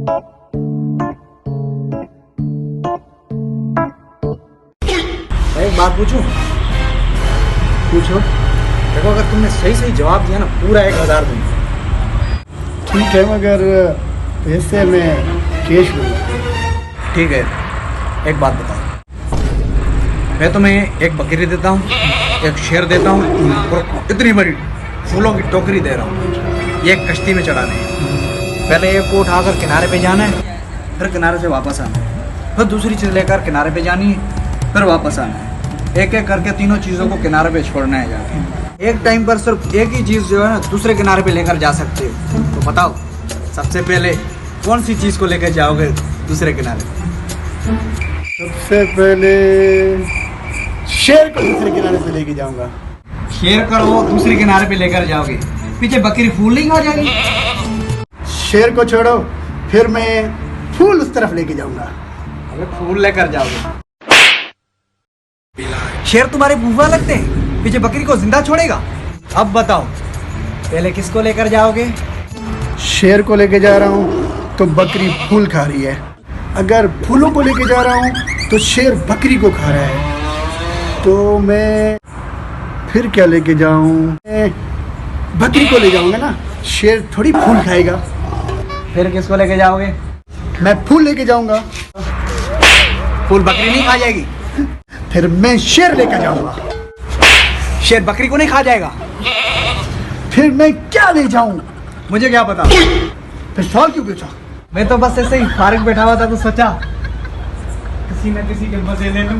एक बात पूछूं? पूछो। देखो, अगर तुमने सही सही जवाब दिया ना, पूरा 1000 दूंगा। ठीक है, मगर पैसे में कैश लूँगा। ठीक है, एक बात बताओ, मैं तुम्हें एक बकरी देता हूँ, एक शेर देता हूँ और इतनी बड़ी फूलों की टोकरी दे रहा हूँ, ये एक कश्ती में चढ़ाने हैं। पहले एक को उठाकर किनारे पे जाना है, फिर किनारे से वापस आना है, फिर दूसरी चीज़ लेकर किनारे पे जानी है, फिर वापस आना है। एक एक करके तीनों चीज़ों को किनारे पे छोड़ना है जाके। एक टाइम पर सिर्फ एक ही चीज़ जो है ना दूसरे किनारे पे लेकर जा सकते हो। तो बताओ, सबसे पहले कौन सी चीज़ को लेकर जाओगे दूसरे किनारे पे? सबसे पहले शेर को दूसरे किनारे से लेके जाऊंगा। शेर करो दूसरे किनारे पे लेकर जाओगे, पीछे बकरी फूल नहीं खा जाएगी? शेर को छोड़ो, फिर मैं फूल उस तरफ लेके जाऊंगा। अबे फूल लेकर जाओगे? शेर तुम्हारे बुआ लगते हैं, पीछे बकरी को जिंदा छोड़ेगा। अब बताओ, पहले किसको लेकर जाओगे? शेर को लेके जा रहा हूँ तो बकरी फूल खा रही है, अगर फूलों को लेके जा रहा हूँ तो शेर बकरी को खा रहा है, तो मैं फिर क्या लेके जाऊँ? मैं बकरी को ले जाऊंगा ना, शेर थोड़ी फूल खाएगा। फिर किसको लेके जाओगे? मैं फूल लेके जाऊंगा। फूल बकरी नहीं खा जाएगी? फिर मैं शेर लेकर जाऊंगा। शेर बकरी को नहीं खा जाएगा? फिर मैं क्या ले जाऊं? मुझे क्या पता। फिर सवाल क्यों पूछा? मैं तो बस ऐसे ही फारिग बैठा हुआ था तो सोचा किसी न किसी के मजे ले लूं।